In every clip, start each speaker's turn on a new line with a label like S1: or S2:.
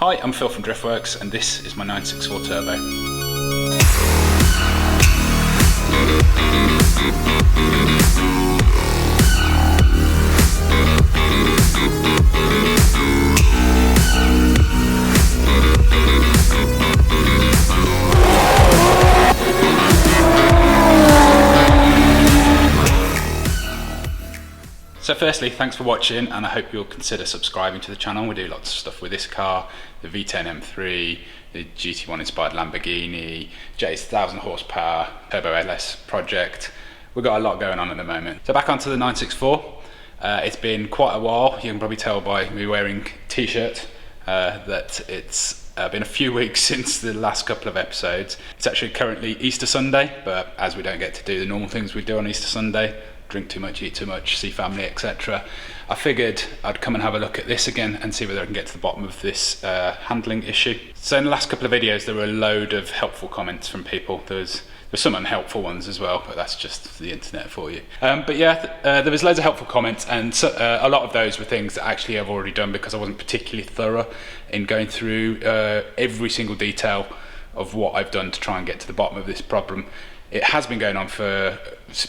S1: Hi, I'm Phil from Driftworks and this is my 964 Turbo. So firstly, thanks for watching and I hope you'll consider subscribing to the channel. We do lots of stuff with this car, the V10 M3, the GT1 inspired Lamborghini, J's 1000 horsepower Turbo LS project. We've got a lot going on at the moment. So back onto the 964. It's been quite a while. You can probably tell by me wearing t-shirt that it's been a few weeks since the last couple of episodes. It's actually currently Easter Sunday, but as we don't get to do the normal things we do on Easter Sunday, drink too much, eat too much, see family, etc. I figured I'd come and have a look at this again and see whether I can get to the bottom of this handling issue. So in the last couple of videos there were a load of helpful comments from people. There's some unhelpful ones as well, but that's just the internet for you. But yeah, there was loads of helpful comments, and a lot of those were things that actually I've already done because I wasn't particularly thorough in going through every single detail of what I've done to try and get to the bottom of this problem. It has been going on for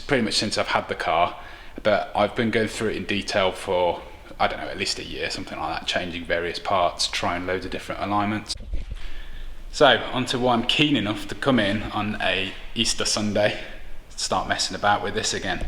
S1: pretty much since I've had the car, but I've been going through it in detail for, I don't know, at least a year, something like that, changing various parts, trying loads of different alignments. So, onto why I'm keen enough to come in on a Easter Sunday, start messing about with this again.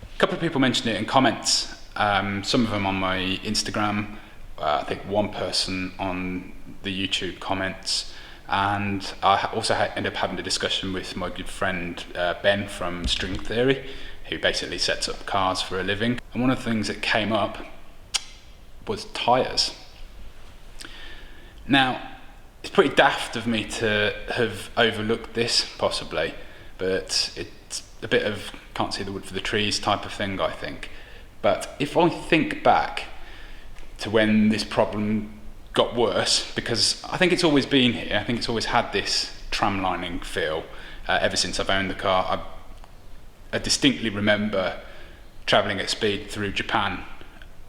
S1: A couple of people mentioned it in comments, some of them on my Instagram, I think one person on the YouTube comments, and I also ended up having a discussion with my good friend Ben from String Theory, who basically sets up cars for a living. And one of the things that came up was tyres. Now, it's pretty daft of me to have overlooked this, possibly, but it's a bit of can't see the wood for the trees type of thing, I think. But if I think back to when this problem got worse, because I think it's always been here. I think it's always had this tramlining feel ever since I've owned the car. I distinctly remember travelling at speed through Japan,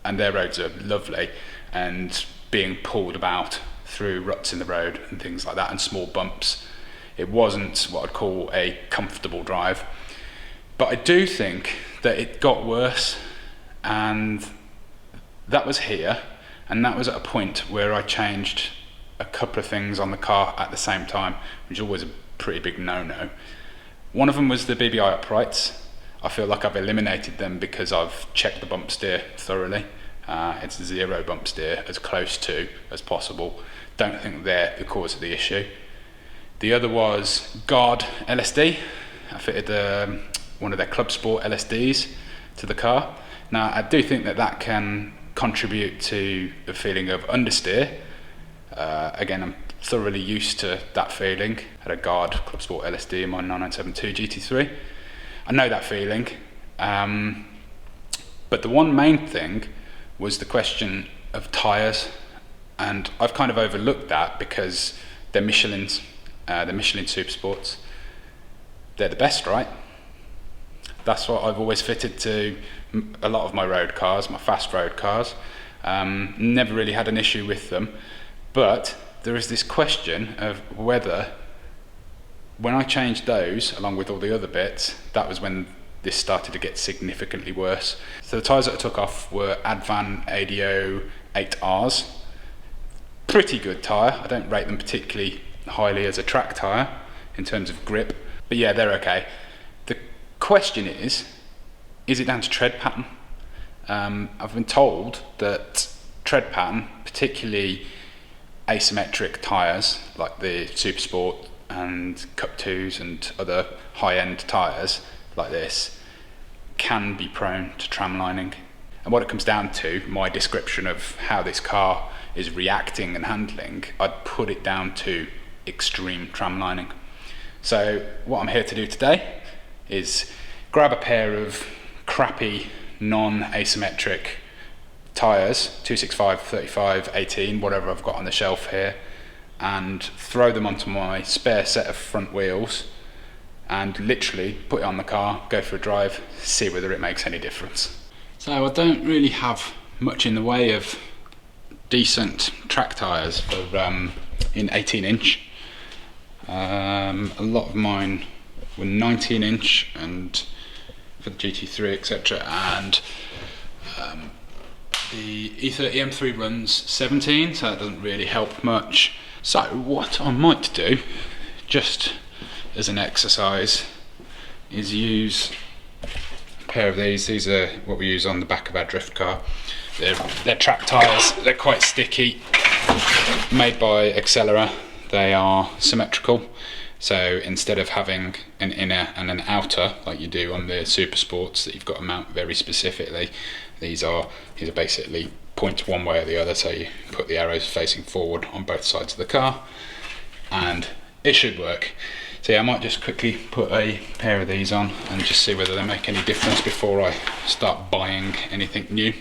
S1: and their roads are lovely, and being pulled about through ruts in the road and things like that, and small bumps. It wasn't what I'd call a comfortable drive. But I do think that it got worse, and that was here. And that was at a point where I changed a couple of things on the car at the same time, which is always a pretty big no-no. One of them was the BBI uprights. I feel like I've eliminated them because I've checked the bump steer thoroughly. It's zero bump steer, as close to as possible. Don't think they're the cause of the issue. The other was Guard LSD. I fitted one of their Club Sport LSDs to the car. Now, I do think that can contribute to the feeling of understeer. Again, I'm thoroughly used to that feeling. I had a Guard Club Sport LSD in my 9972 GT3. I know that feeling. But the one main thing was the question of tyres, and I've kind of overlooked that because they're Michelins, they're Michelin Super Sports. They're the best, right? That's what I've always fitted to a lot of my road cars, my fast road cars. Never really had an issue with them, but there is this question of whether, when I changed those along with all the other bits, that was when this started to get significantly worse. So the tyres that I took off were Advan ADO 8Rs. Pretty good tyre. I don't rate them particularly highly as a track tyre in terms of grip, but yeah, they're okay. The question is it down to tread pattern? I've been told that tread pattern, particularly asymmetric tyres like the Super Sport and Cup 2s and other high-end tyres like this, can be prone to tramlining. And what it comes down to, my description of how this car is reacting and handling, I'd put it down to extreme tramlining. So what I'm here to do today is grab a pair of crappy non-asymmetric tyres, 265, 35, 18, whatever I've got on the shelf here, and throw them onto my spare set of front wheels and literally put it on the car, go for a drive, see whether it makes any difference. So I don't really have much in the way of decent track tyres for in 18-inch. A lot of mine were 19-inch and for the GT3 etc. And the E30 M3 runs 17, so that doesn't really help much. So what I might do, just as an exercise, is use a pair of these. These are what we use on the back of our drift car. They're track tyres, they're quite sticky, made by Accelera. They are symmetrical, so instead of having an inner and an outer like you do on the Super Sports that you've got to mount very specifically, these are basically point one way or the other, so you put the arrows facing forward on both sides of the car and it should work. So yeah, I might just quickly put a pair of these on and just see whether they make any difference before I start buying anything new.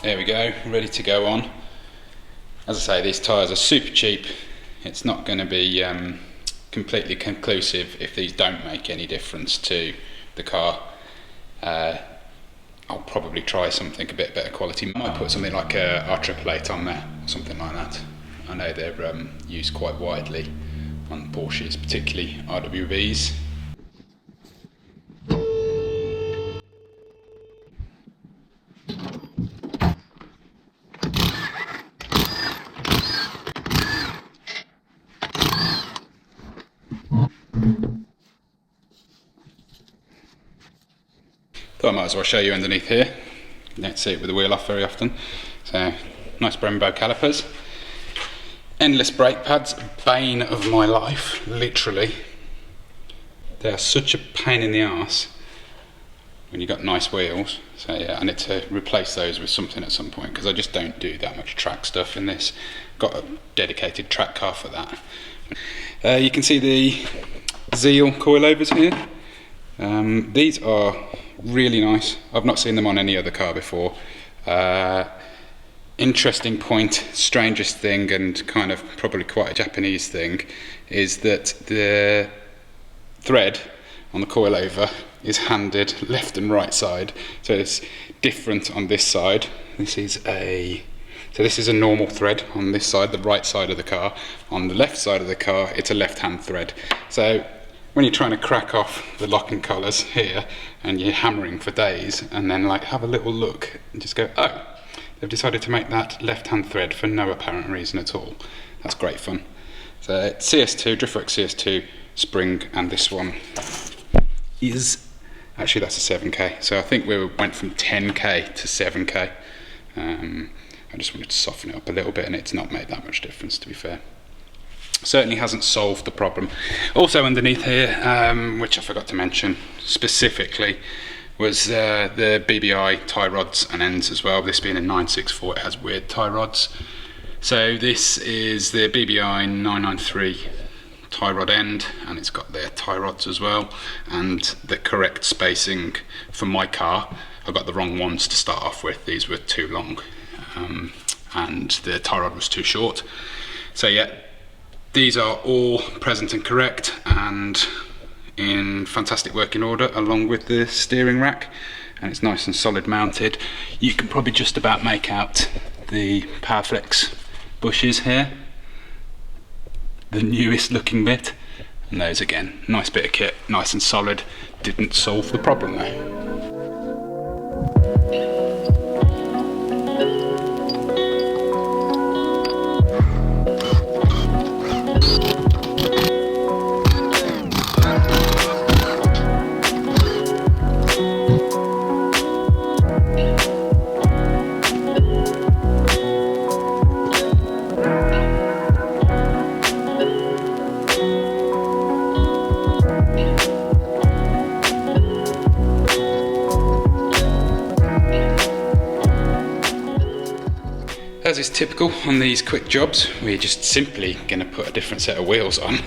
S1: There we go, ready to go on. As I say, these tyres are super cheap. It's not going to be completely conclusive if these don't make any difference to the car. I'll probably try something a bit better quality. Might put something like a R888 on there, something like that. I know they're used quite widely on Porsches, particularly RWBs. Thought I might as well show you underneath here. You don't see it with the wheel off very often. So, nice Brembo calipers. Endless brake pads, bane of my life, literally. They are such a pain in the arse when you've got nice wheels. So yeah, I need to replace those with something at some point because I just don't do that much track stuff in this. Got a dedicated track car for that. You can see the Zeal coilovers here. These are really nice. I've not seen them on any other car before. Interesting point, strangest thing, and kind of probably quite a Japanese thing, is that the thread on the coilover is handed left and right side, so it's different on this side. This is a normal thread on this side, the right side of the car. On the left side of the car, it's a left-hand thread. So when you're trying to crack off the locking collars here and you're hammering for days, and then like have a little look and just go, oh, they've decided to make that left-hand thread for no apparent reason at all. That's great fun. So CS2, Driftworks CS2 spring, and this one is, actually that's a 7k. So I think we went from 10k to 7k. I just wanted to soften it up a little bit, and it's not made that much difference, to be fair. Certainly hasn't solved the problem. Also underneath here, which I forgot to mention specifically, was the BBI tie rods and ends as well. This being a 964, it has weird tie rods. So this is the BBI 993 tie rod end, and it's got their tie rods as well, and the correct spacing for my car. I got the wrong ones to start off with. These were too long, and the tie rod was too short. So yeah, these are all present and correct and in fantastic working order, along with the steering rack, and it's nice and solid mounted. You can probably just about make out the Powerflex bushes here, the newest looking bit, and those again, nice bit of kit, nice and solid. Didn't solve the problem though. As is typical on these quick jobs, we're just simply going to put a different set of wheels on.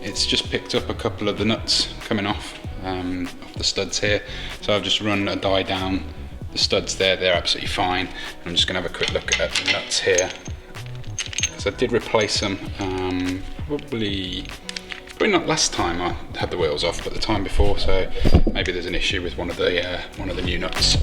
S1: It's just picked up a couple of the nuts coming off the studs here, so I've just run a die down the studs there. They're absolutely fine. I'm just going to have a quick look at the nuts here, because I did replace them probably not last time I had the wheels off, but the time before, so maybe there's an issue with one of the new nuts.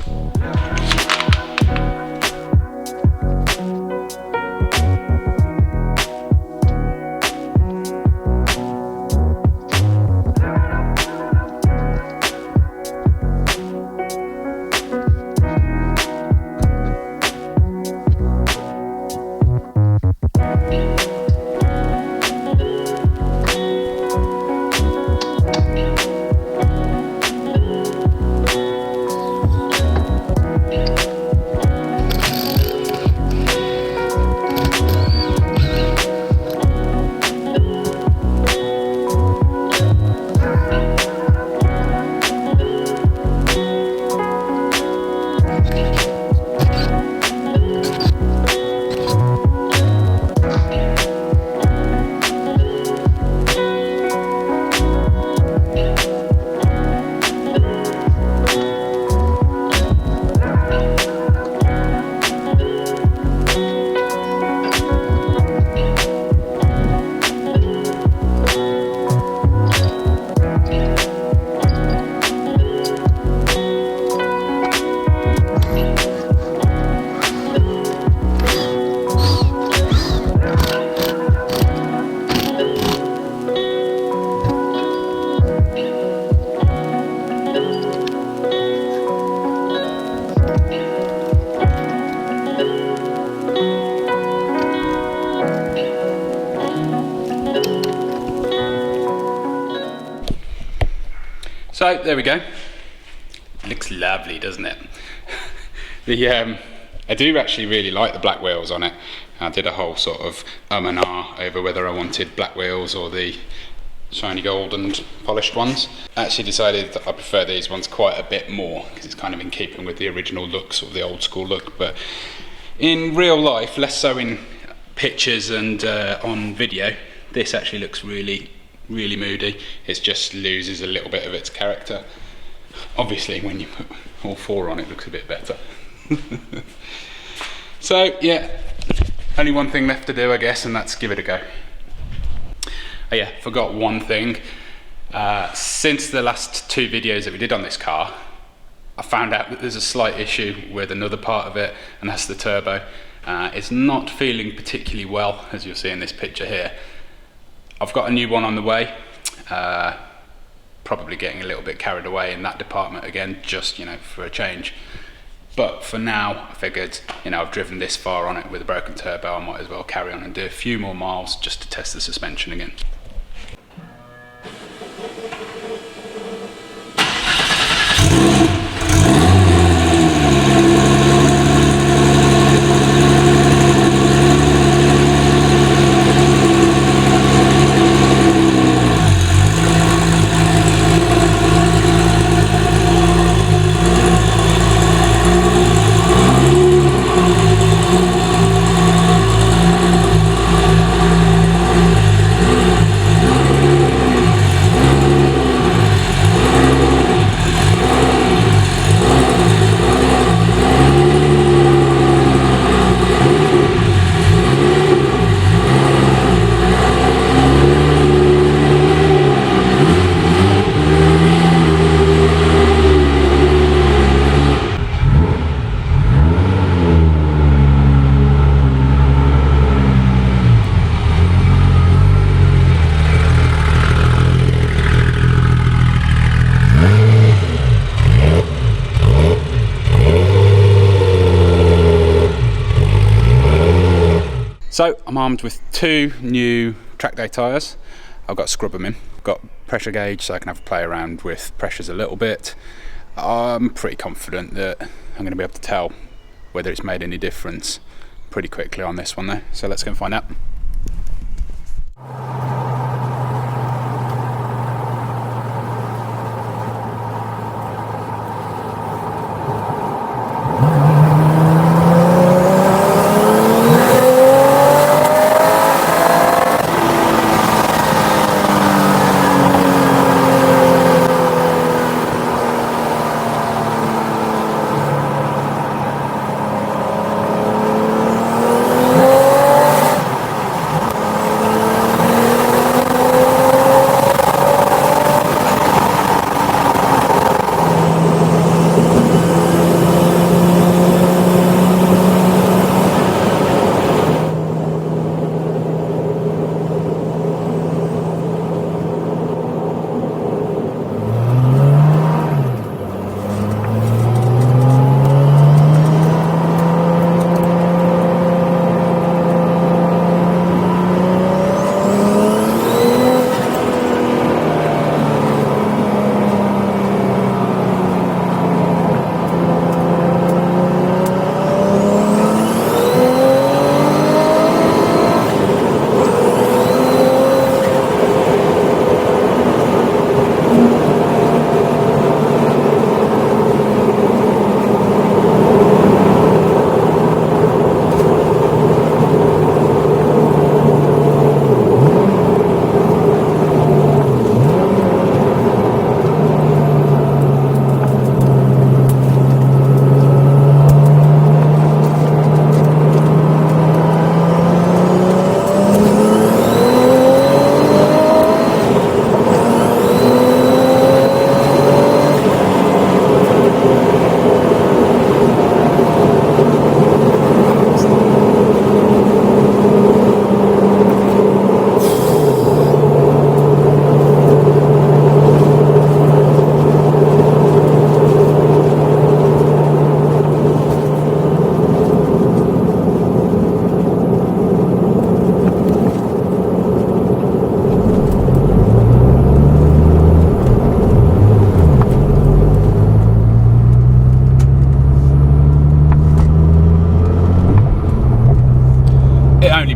S1: So there we go. It looks lovely, doesn't it? I do actually really like the black wheels on it. I did a whole sort of and ah over whether I wanted black wheels or the shiny gold and polished ones. I actually decided that I prefer these ones quite a bit more, because it's kind of in keeping with the original look, sort of the old school look. But in real life, less so in pictures and on video, this actually looks really moody. It just loses a little bit of its character. Obviously when you put all four on it looks a bit better. So yeah, only one thing left to do I guess, and that's give it a go. Oh yeah, forgot one thing. Since the last two videos that we did on this car, I found out that there's a slight issue with another part of it, and that's the turbo. It's not feeling particularly well, as you'll see in this picture here. I've got a new one on the way. Probably getting a little bit carried away in that department again, just, you know, for a change. But for now, I figured, you know, I've driven this far on it with a broken turbo, I might as well carry on and do a few more miles just to test the suspension again. So I'm armed with two new track day tyres. I've got to scrub them in. I've got pressure gauge so I can have a play around with pressures a little bit. I'm pretty confident that I'm going to be able to tell whether it's made any difference pretty quickly on this one though. So let's go and find out.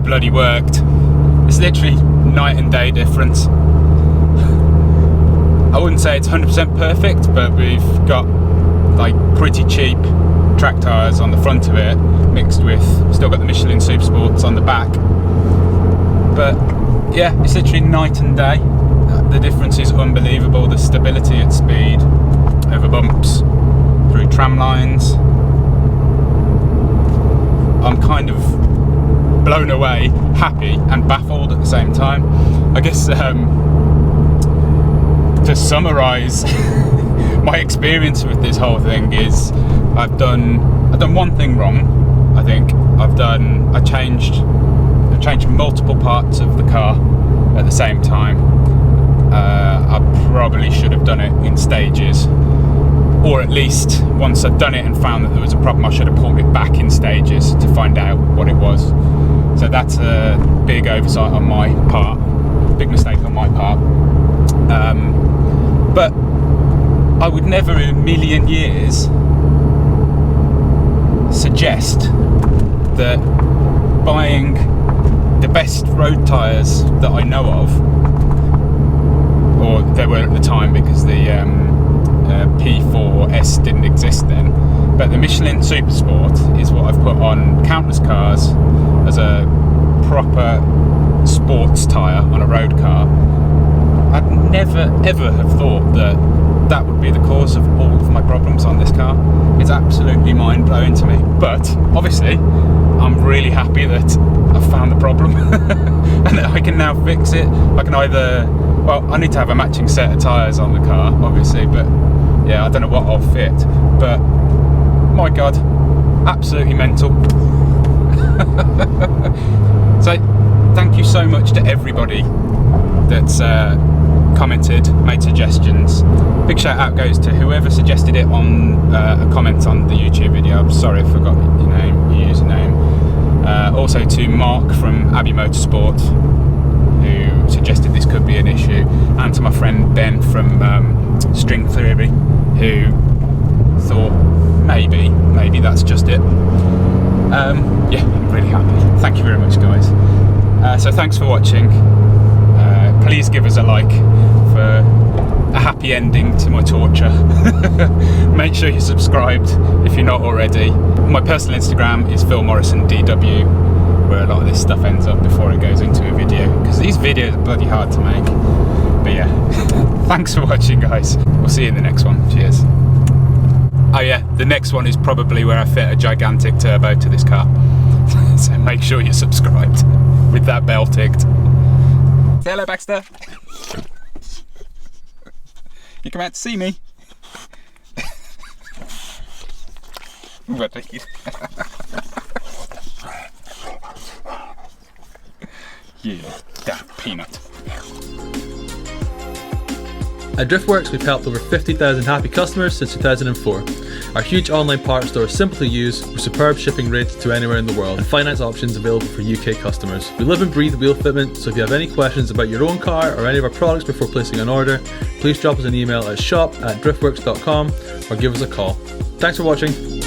S1: Bloody worked. It's literally night and day difference. I wouldn't say it's 100% perfect, but we've got like pretty cheap track tyres on the front of it, mixed with, still got the Michelin Super Sports on the back. But yeah, it's literally night and day. The difference is unbelievable. The stability at speed over bumps, through tram lines. I'm kind of blown away, happy and baffled at the same time. I guess to summarise my experience with this whole thing is I've done one thing wrong. I think I changed multiple parts of the car at the same time. I probably should have done it in stages, or at least once I'd done it and found that there was a problem, I should have pulled it back in stages to find out what it was. So that's a big oversight on my part, big mistake on my part. But I would never in a million years suggest that buying the best road tyres that I know of, or there were at the time because the P4S didn't exist then, but the Michelin Supersport is what I've put on countless cars as a proper sports tyre on a road car. I'd never ever have thought that would be the cause of all of my problems on this car. It's absolutely mind-blowing to me, but obviously I'm really happy that I've found the problem and that I can now fix it. I can either, well, I need to have a matching set of tyres on the car obviously, but yeah, I don't know what I'll fit, but my god, absolutely mental. So thank you so much to everybody that's commented, made suggestions. Big shout out goes to whoever suggested it on a comment on the YouTube video. I'm sorry I forgot your name, your username. Also to Mark from Abbey Motorsport, who suggested this could be an issue, and to my friend Ben from String Theory, who thought maybe that's just it. Yeah, I'm really happy. Thank you very much, guys. So thanks for watching. Please give us a like for a happy ending to my torture. Make sure you're subscribed if you're not already. My personal Instagram is philmorrisondw, where a lot of this stuff ends up before it goes into a video, because these videos are bloody hard to make. But yeah, thanks for watching, guys. We'll see you in the next one. Cheers. Oh yeah, the next one is probably where I fit a gigantic turbo to this car. So make sure you're subscribed with that bell ticked. Say hello, Baxter. You come out to see me. Yeah, that peanut.
S2: At Driftworks, we've helped over 50,000 happy customers since 2004. Our huge online parts store is simple to use, with superb shipping rates to anywhere in the world, and finance options available for UK customers. We live and breathe wheel fitment, so if you have any questions about your own car or any of our products before placing an order, please drop us an email at shop@driftworks.com or give us a call. Thanks for watching.